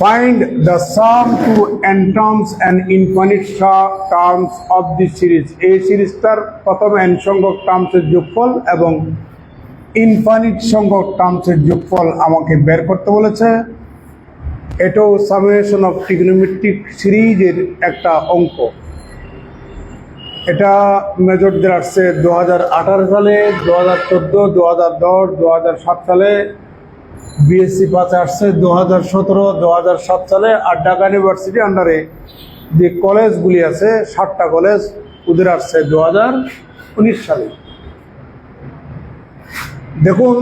Find the sum to n terms and infinite terms of this series. এই সিরিজটার প্রথম n সংখ্যক টার্মসের যোগফল এবং ইনফিনিট সংখ্যক টার্মসের যোগফল আমাকে বের করতে বলেছে। এটাও সামেশন অফ ট্রিগোনোমেট্রিক সিরিজের একটা অঙ্ক। এটা মেজরদের আসছে 2018 সালে, 2014, 2010, 2007 সালে। বিএসসি পাশে আসছে 2017, 2007 সালে। আর ঢাকা ইউনিভার্সিটি আন্ডারে যে কলেজগুলি আছে 7টা কলেজ, ওদের আসছে 2019 সালে। দেখুন,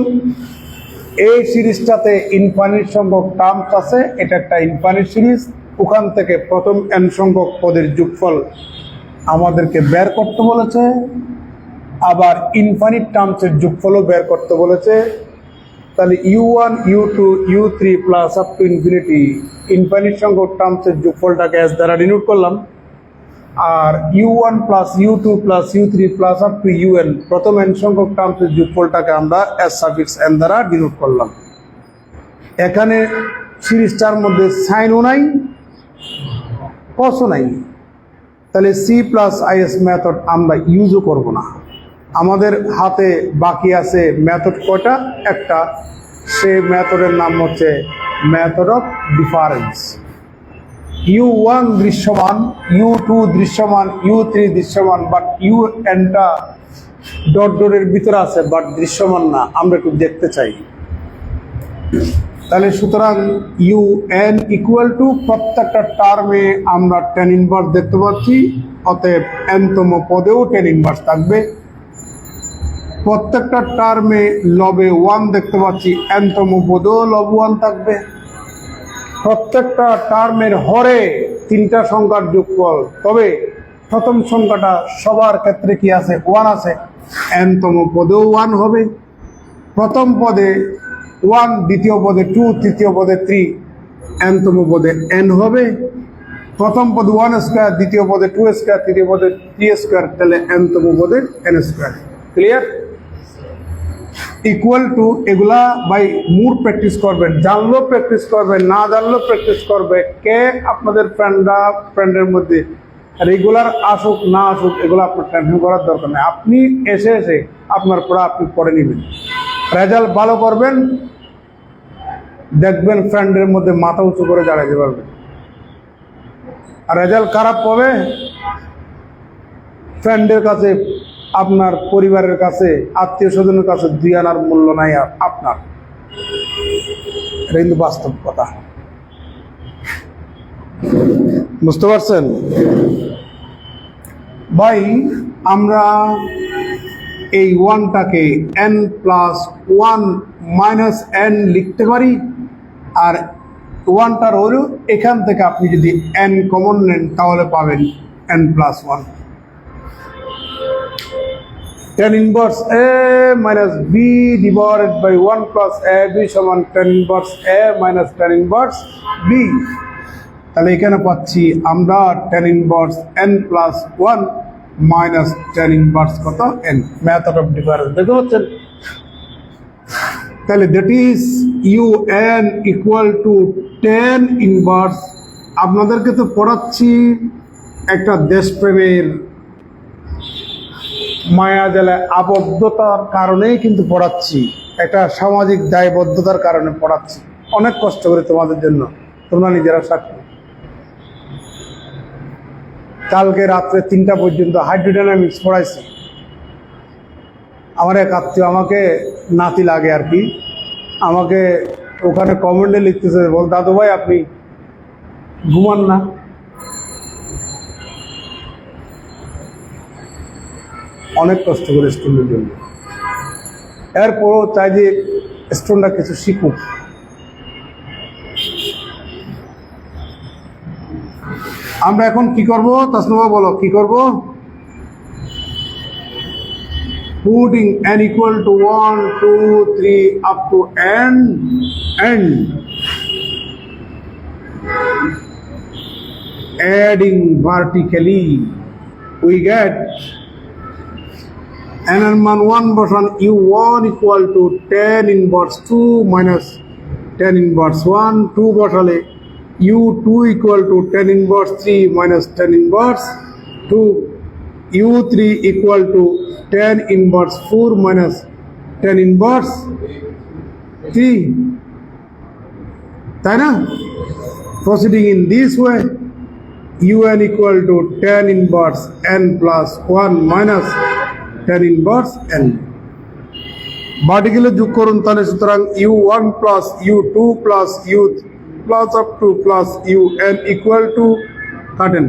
এই সিরিজটাতে ইনফিনিট সংখ্যক টার্মস আছে। এটা একটা ইনফিনিট সিরিজ। ওখান থেকে প্রথম n সংখ্যক পদের যোগফল আমাদেরকে বের করতে বলেছে, আবার ইনফিনিট টার্মসের যোগফলও বের করতে বলেছে। তাহলে u1, u2, u3 plus up to infinity infinite সংখ্যক টার্মসের যোগফলটাকে s দ্বারা ডিনোট করলাম, আর u1 plus u2 plus u3 plus up to un প্রথম n সংখ্যক টার্মসের যোগফলটাকে আমরা s সাফিক্স n দ্বারা ডিনোট করলাম। এখানে সিরিজটার মধ্যে সাইনও নাই, কসও নাই। তাহলে c প্লাস is মেথড আমরা ইউজও করব না। আমাদের হাতে বাকি আছে মেথড কয়টা? একটা। সেই মেথডের নাম হচ্ছে মেথড অফ ডিফারেন্স। u1 দৃশ্যমান, u2 দৃশ্যমান, u3 দৃশ্যমান, বাট un-টা ডট ডটের ভিতরে আছে বাট দৃশ্যমান না। আমরা একটু দেখতে চাই। তাহলে সুতরাং un ইকুয়াল টু প্রত্যেকটা টার্মে আমরা tan ইনভার্স দেখতে পাচ্ছি, অতএব n-তম পদেও tan ইনভার্স থাকবে। প্রত্যেকটা টার্মে লবে 1 দেখতে পাচ্ছি, n-তম পদেও লব 1 থাকবে। প্রত্যেকটা টার্মের হরে 3টা সংখ্যার যোগফল, তবে প্রথম সংখ্যাটা সবার ক্ষেত্রে কি আছে? 1 আছে। n-তম পদেও 1 হবে। প্রথম পদে 1, দ্বিতীয় পদে 2, তৃতীয় পদে 3, n-তম পদে n হবে। প্রথম পদে 1 স্কোয়ার, দ্বিতীয় পদে 2 স্কোয়ার, তৃতীয় পদে 3 স্কোয়ার, তাহলে n-তম পদে n square. Clear? Equal to এগুলা ভাই মোর প্র্যাকটিস করবেন, জানলেও প্র্যাকটিস করবেন, না জানলেও প্র্যাকটিস করবে। কে আপনাদের ফ্রেন্ডের মধ্যে রেগুলার আসুক না আসুক, এগুলো আপনার টেনশন করার দরকার নেই। আপনি এসে আপনার পড়া আপনি পড়ে নেবেন, রেজাল্ট ভালো করবেন, দেখবেন ফ্রেন্ডের মধ্যে মাথা উঁচু করে দাঁড়াতে পারবেন। আর রেজাল্ট খারাপ হবে, ফ্রেন্ডের কাছে, আপনার পরিবারের কাছে, আত্মীয় স্বজনের কাছে 2 আনার মূল্য নাই আপনার। এটা কিন্তু বাস্তব কথা। বুঝতে পারছেন ভাই? আমরা এই 1টাকে n+1 - n লিখতে পারি, আর 1টার হলো এখান থেকে আপনি যদি n কমন নেন তাহলে পাবেন n+1। tan inverse a minus b divided by 1 plus ab সমান tan inverse a minus tan inverse b। তাহলে এখানে পাচ্ছি আমরা tan inverse n+1 minus tan inverse কত? n। মেথড অফ ডিফারেন্স দেখতে পাচ্ছেন? তাহলে that is un equal to tan inverse। আপনাদেরকে তো পড়াচ্ছি একটা দেশপ্রেমের মায়া জালে আবদ্ধতার কারণেই কিন্তু পড়াচ্ছি, একটা সামাজিক দায়বদ্ধতার কারণে পড়াচ্ছি। অনেক কষ্ট করে তোমাদের জন্য, তোমরা নিজেরা সাক্ষী। কালকে রাত্রে 3টা পর্যন্ত হাইড্রোডাইনামিক্স পড়াইছি। আমার এক আত্মীয়, আমাকে নাতি লাগে আর কি, আমাকে ওখানে কমেন্টে লিখতেছে, বল দাদু ভাই আপনি ঘুমান না? অনেক কষ্ট করে স্টুডেন্টের জন্য। এরপরও চাই যে স্টুডেন্টরা কিছু শিখুক। আমরা এখন কি করব? তাসনুবা বলো কি করব? Putting n equal to 1, 2, 3 up to n, adding vertically we get n এর মান 1 বসান, u1 equal to tan inverse 2 minus tan inverse 1, 2 বসালে u2 equal to tan inverse 3 minus tan inverse 2, u3 equal to tan inverse 4 minus tan inverse 3, তাই না? Proceeding in this way, un equal to tan inverse n plus 1 minus tan inverse n. ভার্টিক্যালে যোগ করুন, তাহলে সুতরাং u1 plus u2 plus u plus up to plus un equal to 13।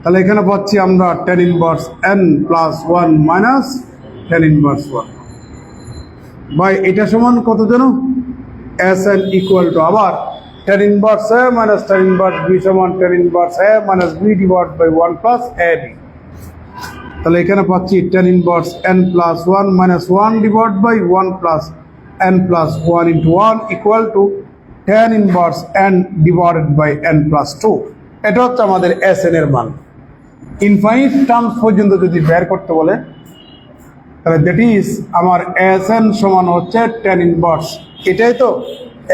তাহলে এখানে পাচ্ছি আমরা tan inverse n plus 1 minus tan inverse 1 by এটা সমান কত জানো? Sn equal to আবার tan inverse a minus tan inverse b সমান tan inverse a minus b divided by 1 plus ab। তাহলে এখানে পাচ্ছি tan inverse n plus 1 minus 1 divided by 1 plus n plus 1 into 1 equal to tan inverse n divided by n plus 2। এটা হচ্ছে আমাদের Sn এর মান। Infinite terms পর্যন্ত যদি বের করতে বলে তাহলে দ্যাট ইজ আমার Sn সমান হচ্ছে tan inverse, এটাই তো।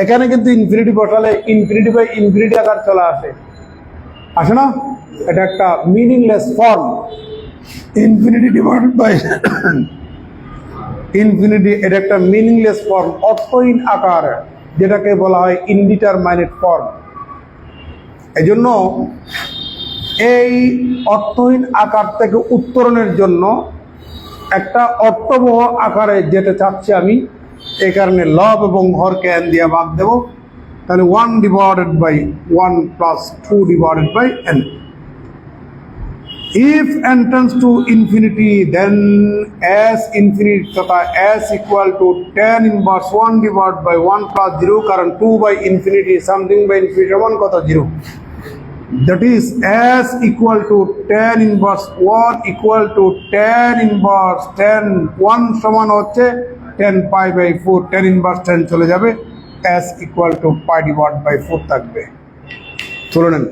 এখানে কিন্তু ইনফিনিটি বসালে ইনফিনিটি বাই ইনফিনিটি আকার চলে আসে না? এটা একটা meaningless form. Infinity divided by infinity, এটা একটা মিনিংলেস ফর্ম, অর্থহীন আকার, যেটাকে বলা হয় ইনডিটারমাইনেট ফর্ম। এজন্য এই অর্থহীন আকার থেকে উত্তরণের জন্য একটা অর্থবহ আকারে যেতে চাচ্ছি আমি, এই কারণে লব এবং হরকে n দিয়ে ভাগ দেব। তাহলে 1 divided by 1 plus 2 divided by n। If n tends to infinity, then s infinity তথা s equal to tan inverse 1 divided by 1 plus 0, কারণ 2 by infinity something by infinity সমান কত? 0। That is s equal to tan inverse 1 equal to tan inverse 10, 1 সমান হচ্ছে 10 pi by 4, tan inverse 10 চলে যাবে, s equal to pi divided by 4 থাকবে। চলে নেন।